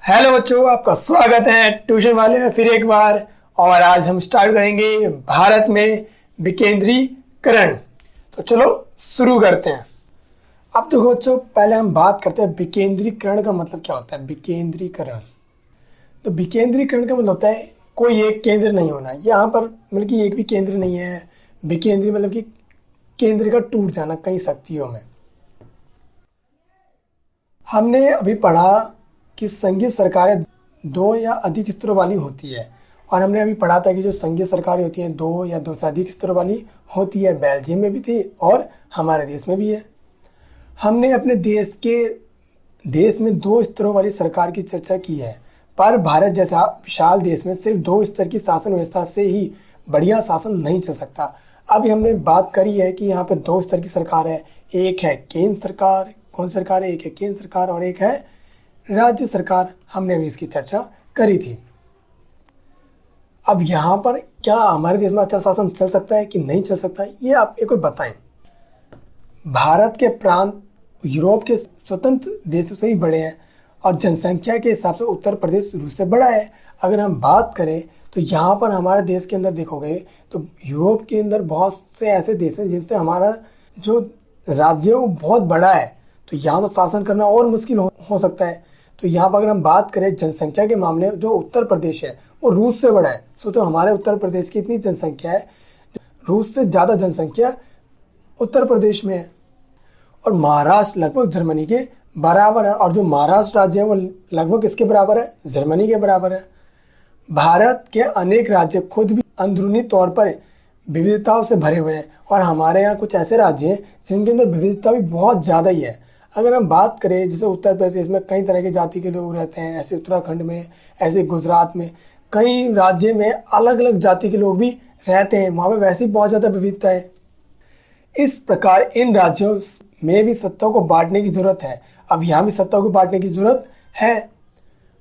Hello बच्चों, आपका स्वागत है ट्यूशन वाले में फिर एक बार। और आज हम स्टार्ट करेंगे भारत में विकेंद्रीकरण। तो चलो शुरू करते हैं। अब देखो बच्चों, पहले हम बात करते हैं विकेंद्रीकरण का मतलब क्या होता है। विकेंद्रीकरण, तो विकेंद्रीकरण का मतलब होता है कोई एक केंद्र नहीं होना। यहाँ पर मतलब कि एक भी केंद्र नहीं है। विकेंद्री मतलब कि केंद्र का टूट जाना कई शक्तियों में। हमने अभी पढ़ा कि संघीय सरकारें दो या अधिक स्तरों वाली होती है। और हमने अभी पढ़ा था कि जो संघीय सरकारें होती हैं दो या दो से अधिक स्तरों वाली होती है। बेल्जियम में भी थी और हमारे देश में भी है। हमने अपने देश में दो स्तरों वाली सरकार की चर्चा की है, पर भारत जैसा विशाल देश में सिर्फ दो स्तर की शासन व्यवस्था से ही बढ़िया शासन नहीं चल सकता। अभी हमने बात करी है कि यहाँ पे दो स्तर की सरकार है। एक है केंद्र सरकार, कौन सरकार है, एक है केंद्र सरकार और एक है राज्य सरकार। हमने अभी इसकी चर्चा करी थी। अब यहाँ पर क्या हमारे देश में अच्छा शासन चल सकता है कि नहीं चल सकता है, ये आप एक बार बताएं। भारत के प्रांत यूरोप के स्वतंत्र देशों से ही बड़े हैं और जनसंख्या के हिसाब से उत्तर प्रदेश रूस से बड़ा है। अगर हम बात करें तो यहाँ पर हमारे देश के अंदर देखोगे तो यूरोप के अंदर बहुत से ऐसे देश हैं जिनसे हमारा जो राज्य है वो बहुत बड़ा है। तो यहाँ तो शासन करना और मुश्किल हो सकता है। तो यहाँ पर अगर हम बात करें जनसंख्या के मामले में, जो उत्तर प्रदेश है वो रूस से बड़ा है। सोचो हमारे उत्तर प्रदेश की इतनी जनसंख्या है, रूस से ज़्यादा जनसंख्या उत्तर प्रदेश में है। और महाराष्ट्र लगभग जर्मनी के बराबर है। और जो महाराष्ट्र राज्य है वो लगभग किसके बराबर है, जर्मनी के बराबर है। भारत के अनेक राज्य खुद भी अंदरूनी तौर पर विविधताओं से भरे हुए हैं और हमारे यहाँ कुछ ऐसे राज्य हैं जिनके अंदर विविधता भी बहुत ज़्यादा ही है। अगर हम बात करें जैसे उत्तर प्रदेश में कई तरह की जाति के लोग रहते हैं, ऐसे उत्तराखंड में, ऐसे गुजरात में, कई राज्य में अलग अलग जाति के लोग भी रहते हैं। वहाँ पे वैसे ही बहुत ज़्यादा विविधता है। इस प्रकार इन राज्यों में भी सत्ता को बांटने की जरूरत है। अब यहाँ भी सत्ता को बांटने की जरूरत है।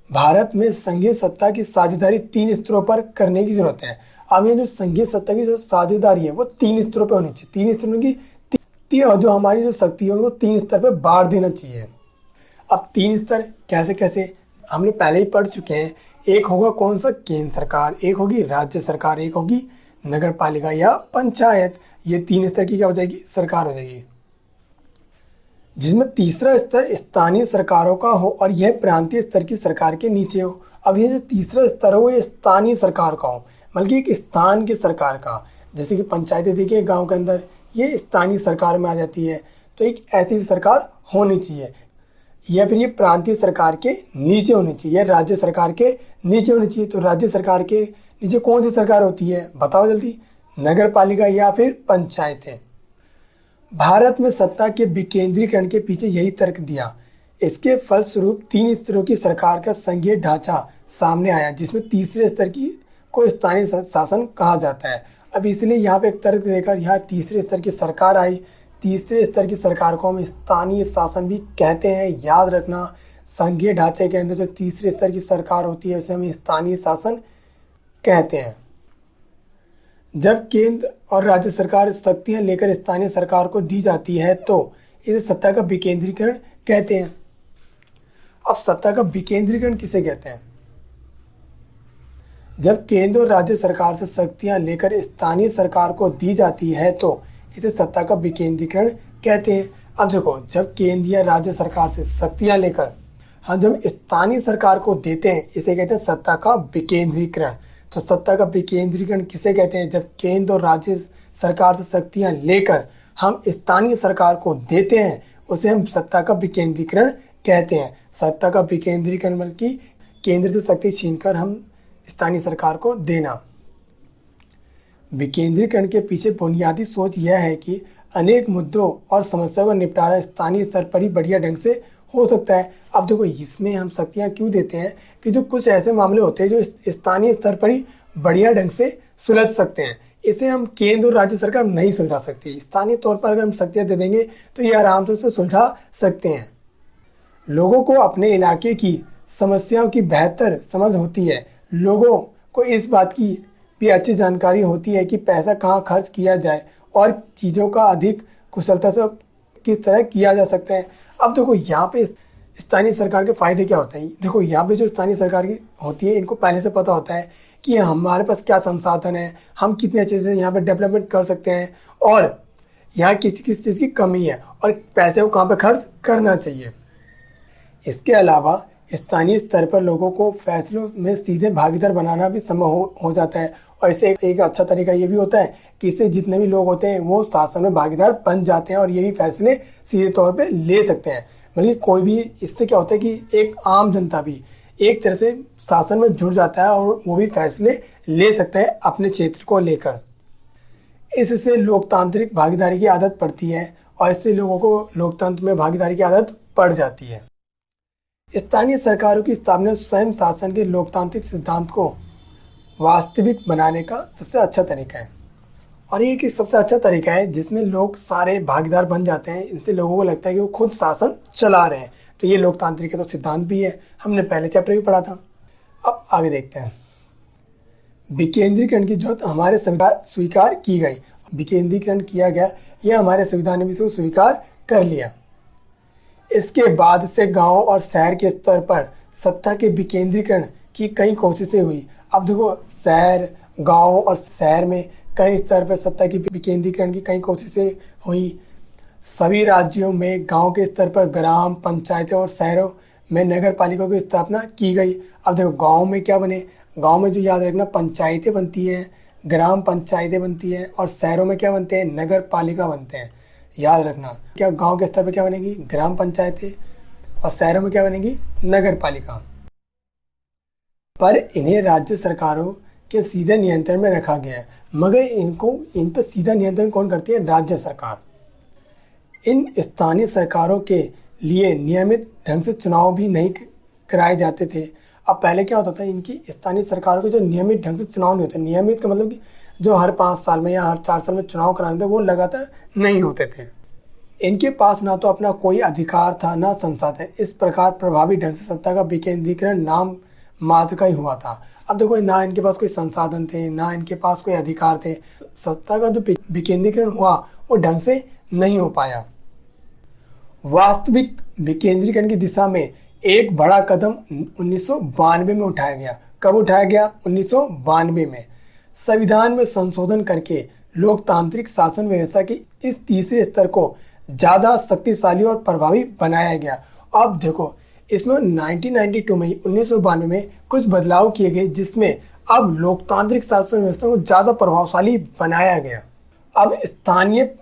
भारत में संघीय सत्ता की साझेदारी 3 स्तरों पर करने की जरूरत है। अब ये जो संघीय सत्ता की जो साझेदारी है वो 3 स्तरों पर होनी चाहिए। 3 स्तरों की जो हमारी जो शक्ति है वो 3 स्तर पर बांट देना चाहिए। अब 3 स्तर कैसे कैसे हमने पहले ही पढ़ चुके हैं। एक होगा कौन सा, केंद्र सरकार, एक होगी राज्य सरकार, एक होगी नगर पालिका या पंचायत। ये 3 स्तर की क्या हो जाएगी, सरकार हो जाएगी। जिसमें तीसरा स्तर स्थानीय सरकारों का हो और यह प्रांतीय स्तर की सरकार के नीचे हो। अब ये जो तीसरा स्तर हो ये स्थानीय सरकार का हो, बल्कि एक स्थान की सरकार का। जैसे कि पंचायतें देखिए गांव के अंदर, ये स्थानीय सरकार में आ जाती है। तो एक ऐसी सरकार होनी चाहिए, या फिर ये प्रांतीय सरकार के नीचे होनी चाहिए, राज्य सरकार के नीचे होनी चाहिए। तो राज्य सरकार के नीचे कौन सी सरकार होती है, बताओ जल्दी, नगर पालिका या फिर पंचायतें। भारत में सत्ता के विकेंद्रीकरण के पीछे यही तर्क दिया। इसके फलस्वरूप 3 स्तरों की सरकार का संघीय ढांचा सामने आया, जिसमें तीसरे स्तर की को स्थानीय शासन कहा जाता है। अब इसलिए यहाँ पे एक तर्क देकर यहाँ तीसरे स्तर की सरकार आई। तीसरे स्तर की सरकार को हम स्थानीय शासन भी कहते हैं, याद रखना। संघीय ढांचे के अंदर जो तीसरे स्तर की सरकार होती है उसे हम स्थानीय शासन कहते हैं। जब केंद्र और राज्य सरकार शक्तियां लेकर स्थानीय सरकार को दी जाती है तो इसे सत्ता का विकेंद्रीकरण कहते हैं। अब सत्ता का विकेंद्रीकरण किसे कहते हैं? जब केंद्र और राज्य सरकार से शक्तियां लेकर स्थानीय सरकार को दी जाती है तो इसे सत्ता का विकेंद्रीकरण कहते हैं। अब देखो, जब केंद्र या राज्य सरकार से शक्तियां लेकर हम जब स्थानीय सरकार को देते हैं इसे कहते हैं सत्ता का विकेंद्रीकरण। तो सत्ता का विकेंद्रीकरण किसे कहते हैं? जब केंद्र और राज्य सरकार से शक्तियां लेकर हम स्थानीय सरकार को देते हैं उसे हम सत्ता का विकेंद्रीकरण कहते हैं। सत्ता का विकेंद्रीकरण बल्कि केंद्र से शक्ति छीनकर हम स्थानीय सरकार को देना। विकेंद्रीकरण के पीछे बुनियादी सोच यह है कि अनेक मुद्दों और समस्याओं का निपटारा स्थानीय स्तर पर ही बढ़िया ढंग से हो सकता है। अब देखो, इसमें हम शक्तियाँ क्यों देते हैं कि जो कुछ ऐसे मामले होते हैं जो स्थानीय स्तर पर ही बढ़िया ढंग से सुलझ सकते हैं। इसे हम केंद्र और राज्य सरकार नहीं सुलझा सकती। स्थानीय तौर पर अगर हम शक्तियाँ दे देंगे तो ये आराम से उसे सुलझा सकते हैं। लोगों को अपने इलाके की समस्याओं की बेहतर समझ होती है। लोगों को इस बात की भी अच्छी जानकारी होती है कि पैसा कहाँ खर्च किया जाए और चीज़ों का अधिक कुशलता से किस तरह किया जा सकता है। अब देखो, यहाँ पे स्थानीय सरकार के फायदे क्या होते हैं। देखो यहाँ पे जो स्थानीय सरकार की होती है इनको पहले से पता होता है कि हमारे पास क्या संसाधन है, हम कितने अच्छे से यहाँ पे डेवलपमेंट कर सकते हैं और यहाँ किस किस चीज़ की कमी है और पैसे को कहाँ पे खर्च करना चाहिए। इसके अलावा स्थानीय स्तर पर लोगों को फैसलों में सीधे भागीदार बनाना भी संभव हो जाता है और इससे एक अच्छा तरीका ये भी होता है कि इससे जितने भी लोग होते हैं वो शासन में भागीदार बन जाते हैं और ये भी फैसले सीधे तौर पे ले सकते हैं। मतलब कोई भी, इससे क्या होता है कि एक आम जनता भी एक तरह से शासन में जुड़ जाता है और वो भी फैसले ले सकता है अपने क्षेत्र को लेकर। इससे लोकतांत्रिक भागीदारी की आदत पड़ती है और इससे लोगों को लोकतंत्र में भागीदारी की आदत पड़ जाती है। स्थानीय सरकारों की स्थापना स्वयं शासन के लोकतांत्रिक सिद्धांत को वास्तविक बनाने का सबसे अच्छा तरीका है और ये एक सबसे अच्छा तरीका है जिसमें लोग सारे भागीदार बन जाते हैं। इनसे लोगों को लगता है कि वो खुद शासन चला रहे हैं। तो ये लोकतांत्रिक का तो सिद्धांत भी है, हमने पहले चैप्टर भी पढ़ा था। अब आगे देखते हैं। विकेंद्रीकरण की जरूरत हमारे संविधान स्वीकार की गई। विकेंद्रीकरण किया गया, यह हमारे संविधान ने भी इसको स्वीकार कर लिया। इसके बाद से गांव और शहर के स्तर पर सत्ता के विकेंद्रीकरण की कई कोशिशें हुई। अब देखो शहर, गांव और शहर में कई स्तर पर सत्ता की विकेंद्रीकरण की कई कोशिशें हुई। सभी राज्यों में गांव के स्तर पर ग्राम पंचायतें और शहरों में नगर पालिकाओं की स्थापना की गई। अब देखो गांव में क्या बने, गांव में जो याद रखना पंचायतें बनती हैं, ग्राम पंचायतें बनती हैं और शहरों में क्या बनते हैं, नगर पालिका बनते हैं। याद रखना क्या गांव के स्तर पर क्या बनेगी, ग्राम पंचायतें और शहरों में क्या बनेगी, नगर पालिका। पर इन्हें राज्य सरकारों के सीधे नियंत्रण में रखा गया है, मगर इन पर सीधा नियंत्रण कौन करती है, राज्य सरकार। इन स्थानीय सरकारों के लिए नियमित ढंग से चुनाव भी नहीं कराए जाते थे। अब पहले क्या होता था, इनकी स्थानीय सरकारों के जो नियमित ढंग से चुनाव नहीं होते, नियमित का मतलब कि जो हर 5 साल में या हर 4 साल में चुनाव कराने थे वो लगातार नहीं होते थे। इनके पास ना तो अपना कोई अधिकार था ना संसाधन। इस प्रकार प्रभावी ढंग से सत्ता का विकेंद्रीकरण नाम मात्र का ही हुआ था। अब देखो ना इनके पास कोई संसाधन थे ना इनके पास कोई अधिकार थे, सत्ता का जो विकेंद्रीकरण हुआ वो ढंग से नहीं हो पाया। वास्तविक विकेंद्रीकरण की दिशा में एक बड़ा कदम 1992 में उठाया गया। कब उठाया गया, 1992 में। संविधान में संशोधन करके लोकतांत्रिक शासन व्यवस्था की इस तीसरे स्तर को ज्यादा शक्तिशाली और प्रभावी बनाया गया। अब देखो इसमें 1992 में 1992 में कुछ बदलाव किए गए जिसमें अब लोकतांत्रिक शासन व्यवस्था को ज्यादा प्रभावशाली बनाया गया। अब स्थानीय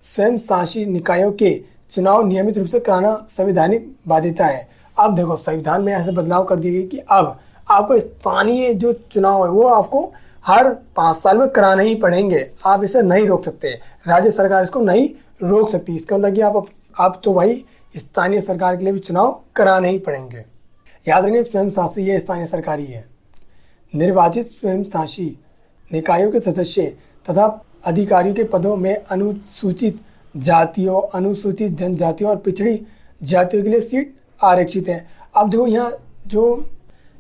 स्वयं शासी निकायों के चुनाव नियमित रूप से कराना संवैधानिक बाध्यता है। अब देखो संविधान में ऐसे बदलाव कर दिए गए कि अब आपको स्थानीय जो चुनाव है वो आपको हर 5 साल में कराने ही पड़ेंगे। आप इसे नहीं रोक सकते, राज्य सरकार इसको नहीं रोक सकती। इसका मतलब कि आप तो भाई स्थानीय सरकार के लिए भी चुनाव कराने ही पड़ेंगे। याद रखिए स्वयं शासी ये स्थानीय सरकार ही है। निर्वाचित स्वयं शासी निकायों के सदस्य तथा अधिकारियों के पदों में अनुसूचित जातियों, अनुसूचित जनजातियों और पिछड़ी जातियों के लिए सीट आरक्षित है। अब देखो यहाँ जो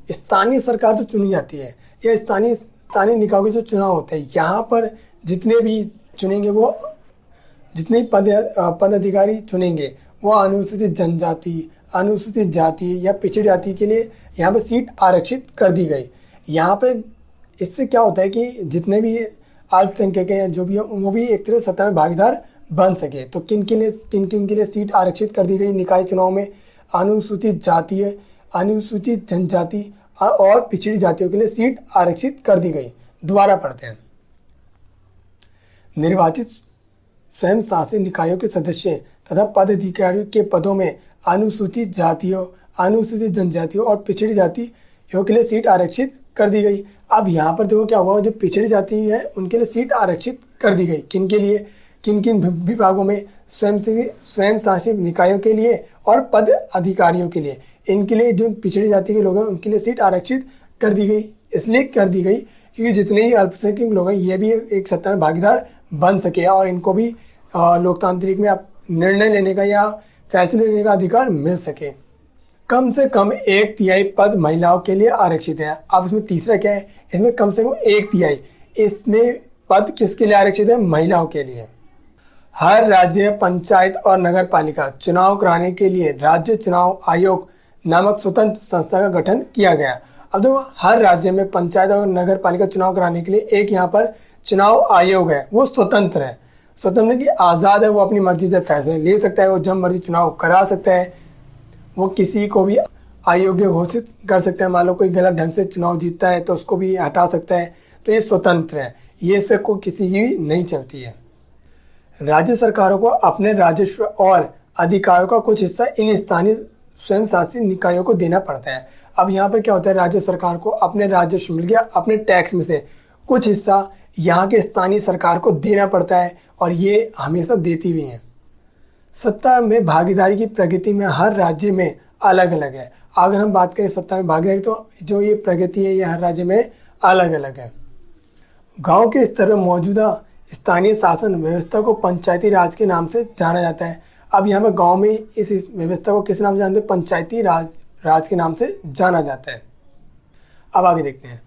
स्थानीय सरकार जो चुनी जाती है या स्थानीय निकायों के जो चुनाव होते हैं, यहाँ पर जितने भी चुनेंगे वो जितने पद अधिकारी चुनेंगे वो अनुसूचित जनजाति, अनुसूचित जाति या पिछड़ी जाति के लिए यहाँ पे सीट आरक्षित कर दी गई। यहाँ पे इससे क्या होता है कि जितने भी अल्पसंख्यक हैं जो भी वो भी एक तरह सत्ता में भागीदार बन सके। तो किन किन के लिए सीट आरक्षित कर दी गई निकाय चुनाव में, अनुसूचित जाति, अनुसूचित जनजाति और पिछड़ी जातियों के लिए सीट आरक्षित कर दी गई। दोबारा पढ़ते हैं। निर्वाचित स्वयं शासित निकायों के सदस्य तथा पदाधिकारियों के पदों में अनुसूचित जातियों, अनुसूचित जनजातियों और पिछड़ी जातियों के लिए सीट आरक्षित कर दी गई। अब यहाँ पर देखो क्या हुआ, जो पिछड़ी जाति है उनके लिए सीट आरक्षित कर दी गई। किन के लिए, किन किन विभागों में, स्वयं शासित निकायों के लिए और पद अधिकारियों के लिए। इनके लिए जो पिछड़ी जाति के लोग हैं उनके लिए सीट आरक्षित कर दी गई। इसलिए कर दी गई क्योंकि जितने ही अल्पसंख्यक लोग हैं ये भी एक सत्ता में भागीदार बन सके और इनको भी लोकतांत्रिक में निर्णय लेने का या फैसले लेने का अधिकार मिल सके। कम से कम 1/3 पद महिलाओं के लिए आरक्षित है। अब इसमें तीसरा क्या है, इसमें कम से कम 1/3 इसमें पद किसके लिए आरक्षित है, महिलाओं के लिए। हर राज्य में पंचायत और नगर पालिका चुनाव कराने के लिए राज्य चुनाव आयोग नामक स्वतंत्र संस्था का गठन किया गया। अब देखो, हर राज्य में पंचायत और नगर पालिका चुनाव कराने के लिए एक यहाँ पर चुनाव आयोग है, वो स्वतंत्र है। स्वतंत्र की आज़ाद है, वो अपनी मर्जी से फैसले ले सकता है, वो जब मर्जी चुनाव करा सकता है, वो किसी को भी अयोग्य घोषित कर सकता है। मान लो कोई गलत ढंग से चुनाव जीतता है तो उसको भी हटा सकता है। तो ये स्वतंत्र है, ये इस पर कोई किसी की भी नहीं चलती है। राज्य सरकारों को अपने राजस्व और अधिकारों का कुछ हिस्सा इन स्थानीय स्वयं शासित निकायों को देना पड़ता है। अब यहाँ पर क्या होता है, राज्य सरकार को अपने राजस्व मिल गया, अपने टैक्स में से कुछ हिस्सा यहाँ के स्थानीय सरकार को देना पड़ता है और ये हमेशा देती भी है। सत्ता में भागीदारी की प्रगति में हर राज्य में अलग अलग है। अगर हम बात करें सत्ता में भागीदारी, तो जो ये प्रगति है ये हर राज्य में अलग अलग है। गांव के स्तर पर मौजूदा स्थानीय शासन व्यवस्था को पंचायती राज के नाम से जाना जाता है। अब यहाँ पर गांव में इस व्यवस्था को किस नाम से जानते हैं? पंचायती राज के नाम से जाना जाता है। अब आगे देखते हैं।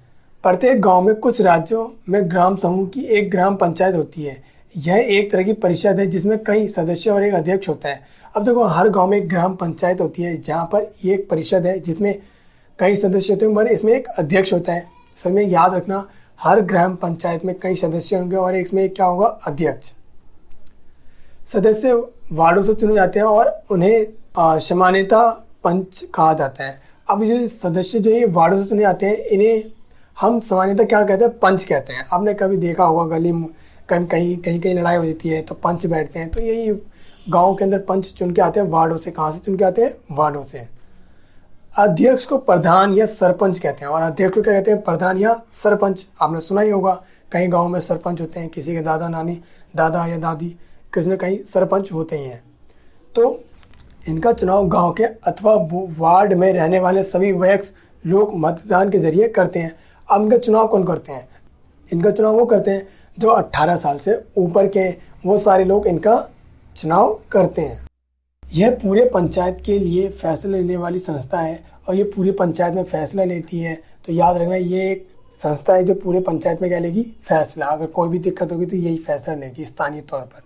प्रत्येक गांव में कुछ राज्यों में ग्राम समूह की एक ग्राम पंचायत होती है। यह एक तरह की परिषद है जिसमें कई सदस्य और एक अध्यक्ष होता है। अब देखो, हर गांव में एक ग्राम पंचायत होती है जहाँ पर ये एक परिषद है जिसमें कई सदस्य होते हैं, मगर इसमें एक अध्यक्ष होता है। समय याद रखना, हर ग्राम पंचायत में कई सदस्य होंगे और इसमें क्या होगा? अध्यक्ष। सदस्य वार्डों से चुने जाते हैं और उन्हें समान्यता पंच कहा जाता है। अब ये सदस्य जो ये वार्डों से चुने जाते हैं, इन्हें हम सामान्यतः क्या कहते हैं? पंच कहते हैं। आपने कभी देखा होगा गली में कहीं लड़ाई हो जाती है तो पंच बैठते हैं, तो यही गांव के अंदर पंच चुन के आते हैं वार्डों से। कहाँ से चुन के आते हैं? वार्डों से। अध्यक्ष को प्रधान या सरपंच कहते हैं और अध्यक्ष को क्या कहते हैं? प्रधान या सरपंच। आपने सुना ही होगा, कई गाँव में सरपंच होते हैं, किसी के दादा या दादी किसी न कहीं सरपंच होते ही हैं। तो इनका चुनाव गांव के अथवा वार्ड में रहने वाले सभी वयस्क लोग मतदान के जरिए करते हैं। अब इनका चुनाव कौन करते हैं? इनका चुनाव वो करते हैं जो 18 साल से ऊपर के, वो सारे लोग इनका चुनाव करते हैं। यह पूरे पंचायत के लिए फैसला लेने वाली संस्था है और ये पूरी पंचायत में फैसला लेती है। तो याद रखना, ये एक संस्था है जो पूरे पंचायत में क्या लेगी? फैसला। अगर कोई भी दिक्कत होगी तो यही फैसला लेगी स्थानीय तौर पर।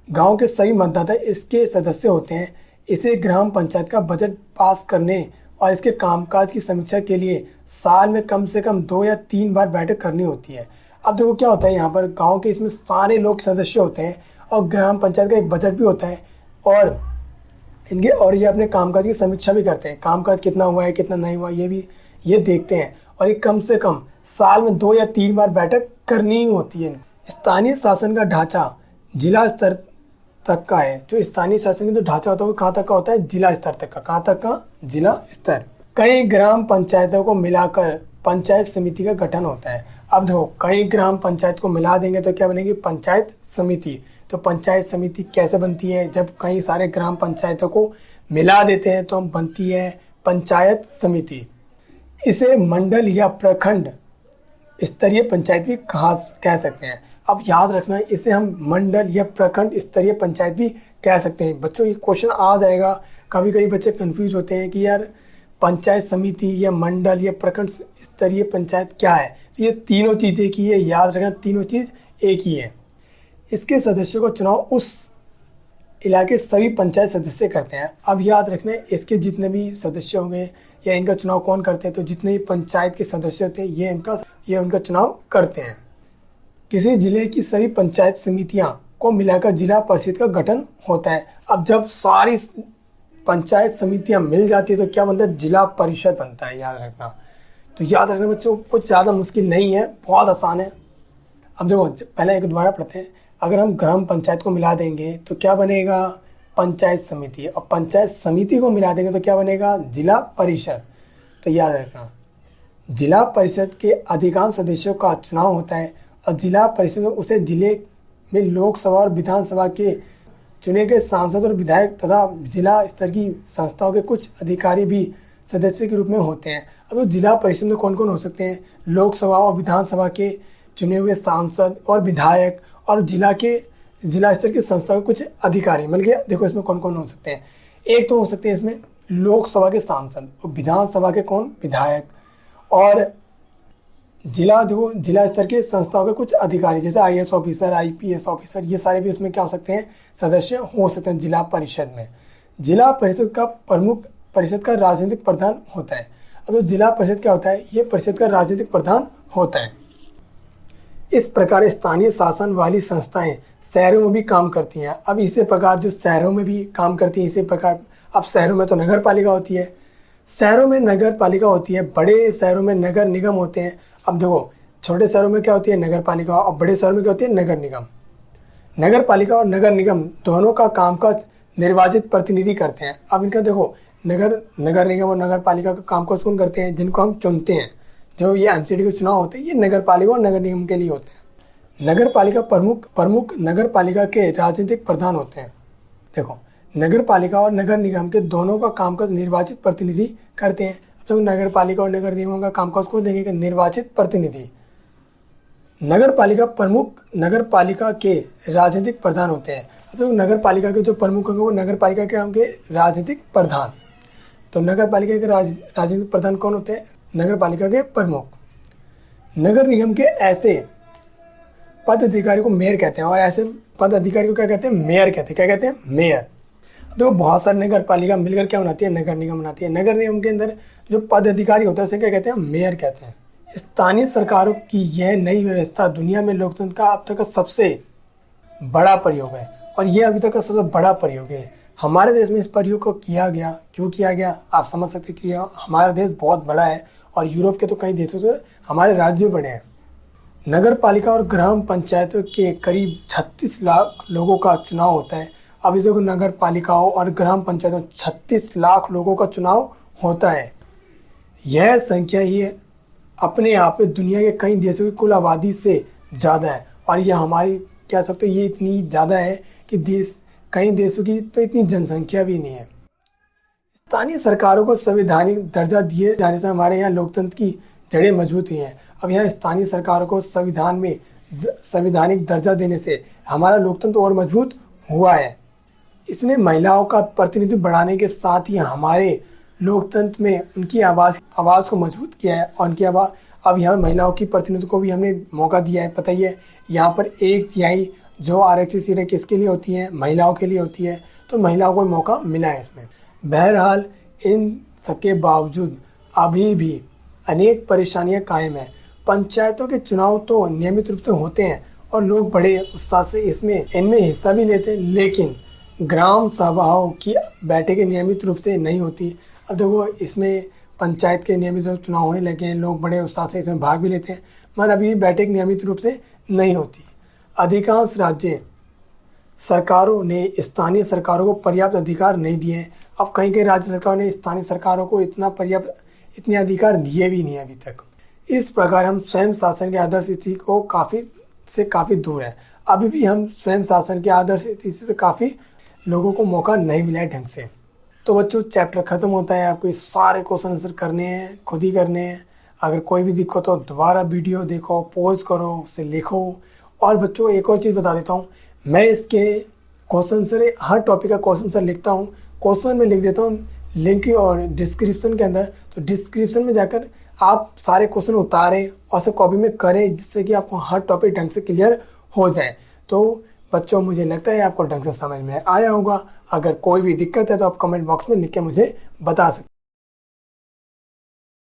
गांव के सभी मतदाता इसके सदस्य होते हैं। इसे ग्राम पंचायत का बजट पास करने और इसके कामकाज की समीक्षा के लिए साल में कम से कम 2 या 3 बार बैठक करनी होती है। अब देखो क्या होता है, यहाँ पर गांव के इसमें सारे लोग सदस्य होते हैं और ग्राम पंचायत का एक बजट भी होता है और ये अपने कामकाज की समीक्षा भी करते हैं। कामकाज कितना हुआ है, कितना नहीं हुआ, ये देखते हैं और ये कम से कम साल में 2 या 3 बार बैठक करनी ही होती है। स्थानीय शासन का ढांचा जिला स्तर तक का है। जो स्थानीय शासन का जो ढांचा होता है वो कहाँ तक का होता है? जिला स्तर तक का। कहाँ तक का? जिला स्तर। कई ग्राम पंचायतों को मिलाकर पंचायत समिति का गठन होता है। अब देखो, कई ग्राम पंचायत को मिला देंगे तो क्या बनेगी? पंचायत समिति। तो पंचायत समिति कैसे बनती है? जब कई सारे ग्राम पंचायतों को मिला देते हैं तो बनती है पंचायत समिति। इसे मंडल या प्रखंड स्तरीय पंचायत भी कह सकते हैं। अब याद रखना, इसे हम मंडल या प्रखंड स्तरीय पंचायत भी कह सकते हैं। बच्चों, ये क्वेश्चन आ जाएगा। कभी कभी बच्चे कंफ्यूज होते हैं कि यार पंचायत समिति या मंडल या प्रखंड स्तरीय पंचायत क्या है? तो ये तीनों चीज़ें की है, याद रखना, तीनों चीज़ एक ही है। इसके सदस्यों का चुनाव उस इलाके सभी पंचायत सदस्य करते हैं। अब याद रखना, इसके जितने भी सदस्य होंगे या इनका चुनाव कौन करते हैं? तो जितने भी पंचायत के सदस्य होते हैं ये उनका चुनाव करते हैं। किसी जिले की सभी पंचायत समितियां को मिलाकर जिला परिषद का गठन होता है। अब जब सारी पंचायत समितियां मिल जाती है तो क्या बनता है? जिला परिषद बनता है। याद रखना, तो याद रखना बच्चों, कुछ ज़्यादा मुश्किल नहीं है, बहुत आसान है। अब देखो, पहले एक दोबारा पढ़ते हैं। अगर हम ग्राम पंचायत को मिला देंगे तो क्या बनेगा? पंचायत समिति। और पंचायत समिति को मिला देंगे तो क्या बनेगा? जिला परिषद। तो याद रखना, जिला परिषद के अधिकांश सदस्यों का चुनाव होता है और जिला परिषद में उसे जिले में लोकसभा और विधानसभा के चुने गए सांसद और विधायक तथा जिला स्तर की संस्थाओं के कुछ अधिकारी भी सदस्य के रूप में होते हैं। अब तो जिला परिषद में कौन कौन हो सकते हैं? लोकसभा और विधानसभा के चुने हुए सांसद और विधायक और जिला स्तर की संस्था के कुछ अधिकारी। मिल गया। देखो इसमें कौन कौन हो सकते हैं। एक तो हो सकते हैं इसमें लोकसभा के सांसद और विधानसभा के कौन? विधायक। और जिला देखो, जिला स्तर के संस्थाओं के कुछ अधिकारी जैसे आईएएस ऑफिसर, आईपीएस ऑफिसर, ये सारे भी इसमें क्या हो सकते हैं, सदस्य हो सकते हैं जिला परिषद में। जिला परिषद का प्रमुख परिषद का राजनीतिक प्रधान होता है। अब जो जिला परिषद क्या होता है, ये परिषद का राजनीतिक प्रधान होता है। इस प्रकार स्थानीय शासन वाली संस्थाएं शहरों में भी काम करती हैं। अब इसी प्रकार जो शहरों में भी काम करती हैं, इसी प्रकार अब शहरों में तो नगर पालिका होती है, शहरों में नगर पालिका होती है, बड़े शहरों में नगर निगम होते हैं। अब देखो, छोटे शहरों में क्या होती है, नगर पालिका, और बड़े शहरों में क्या होती है, नगर निगम। नगर पालिका और नगर निगम दोनों का कामकाज निर्वाचित प्रतिनिधि करते हैं। अब इनका देखो, नगर निगम और नगर पालिका का कामकाज कौन करते हैं, जिनको हम चुनते हैं। जो ये एमसीडी के चुनाव होते हैं, ये नगर पालिका और नगर निगम के लिए होते हैं। नगर पालिका प्रमुख नगर पालिका के राजनीतिक प्रधान होते हैं। देखो, नगर पालिका और नगर निगम के दोनों का कामकाज निर्वाचित प्रतिनिधि करते हैं। तो नगर पालिका और नगर निगम का कामकाज को देंगे, निर्वाचित प्रतिनिधि। नगर पालिका प्रमुख नगर पालिका के राजनीतिक प्रधान होते हैं। तो नगर पालिका के जो प्रमुख होंगे वो नगर पालिका के होंगे राजनीतिक प्रधान। तो नगर पालिका के राजनीतिक प्रधान कौन होते हैं, नगर पालिका के प्रमुख। नगर निगम के ऐसे पद अधिकारी को मेयर कहते हैं, और ऐसे पद अधिकारी को क्या कहते हैं, मेयर कहते हैं। क्या कहते हैं, मेयर। तो बहुत सारी नगर पालिका मिलकर क्या बनाती है, नगर निगम बनाती है। नगर निगम के अंदर जो पद अधिकारी होता है उसे क्या कहते हैं, मेयर कहते हैं। स्थानीय सरकारों की यह नई व्यवस्था दुनिया में लोकतंत्र का अब तक का सबसे बड़ा प्रयोग है, और यह अभी तक का सबसे बड़ा प्रयोग है। हमारे देश में इस प्रयोग को किया गया, क्यों किया गया, आप समझ सकते हैं कि हमारा देश बहुत बड़ा है, और यूरोप के तो कई देशों से हमारे राज्य बड़े हैं। नगर पालिका और ग्राम पंचायतों के करीब 36 लाख लोगों का चुनाव होता है। अभी देखो, नगर पालिकाओं और ग्राम पंचायतों 36 लाख लोगों का चुनाव होता है। यह संख्या ही अपने आप में दुनिया के कई देशों की कुल आबादी से ज़्यादा है, और यह हमारी कह सकते हो ये इतनी ज़्यादा है कि कई देशों की तो इतनी जनसंख्या भी नहीं है। स्थानीय सरकारों को संवैधानिक दर्जा दिए जाने से हमारे यहाँ लोकतंत्र की जड़ें मजबूत हुई हैं। अब यहाँ स्थानीय सरकारों को संविधान में संवैधानिक दर्जा देने से हमारा लोकतंत्र और मजबूत हुआ है। इसने महिलाओं का प्रतिनिधित्व बढ़ाने के साथ ही हमारे लोकतंत्र में उनकी आवाज़ को मजबूत किया है, और उनकी आवाज़ अब यहाँ महिलाओं की प्रतिनिधित्व को भी हमने मौका दिया है। पता ही है, यहाँ पर 1/3 जो आरक्षित सीटें किसके लिए होती हैं, महिलाओं के लिए होती है। तो महिलाओं को मौका मिला है इसमें। बहरहाल इन सबके बावजूद अभी भी अनेक परेशानियां कायम हैं। पंचायतों के चुनाव तो नियमित रूप से होते हैं और लोग बड़े उत्साह से इनमें हिस्सा भी लेते हैं, लेकिन ग्राम सभाओं की बैठकें नियमित रूप से नहीं होती। अब देखो, इसमें पंचायत के नियमित रूप से चुनाव होने लगे हैं, लोग बड़े उत्साह से इसमें भाग भी लेते हैं, मगर अभी बैठक नियमित रूप से नहीं होती। अधिकांश राज्य सरकारों ने स्थानीय सरकारों को पर्याप्त अधिकार नहीं दिए। अब कई राज्य सरकारों ने स्थानीय सरकारों को इतने अधिकार दिए भी नहीं अभी तक। इस प्रकार हम स्वयं शासन के आदर्श स्थिति को काफ़ी दूर है। अभी भी हम स्वयं शासन के आदर्श स्थिति से काफ़ी लोगों को मौका नहीं मिला है ढंग से। तो बच्चों, चैप्टर ख़त्म होता है, आपको ये सारे क्वेश्चन आंसर करने हैं, खुद ही करने हैं। अगर कोई भी दिक्कत हो दोबारा वीडियो देखो, पॉज करो, उसे लिखो। और बच्चों, एक और चीज़ बता देता हूँ, मैं इसके क्वेश्चन आंसर हर टॉपिक का क्वेश्चन आंसर लिखता हूँ, क्वेश्चन में लिख देता हूँ लिंक और डिस्क्रिप्शन के अंदर। तो डिस्क्रिप्शन में जाकर आप सारे क्वेश्चन उतारें और उसे कॉपी में करें, जिससे कि आपको हर टॉपिक ढंग से क्लियर हो जाए। तो बच्चों, मुझे लगता है आपको ढंग से समझ में आया होगा। अगर कोई भी दिक्कत है तो आप कमेंट बॉक्स में लिख के मुझे बता सकते हैं।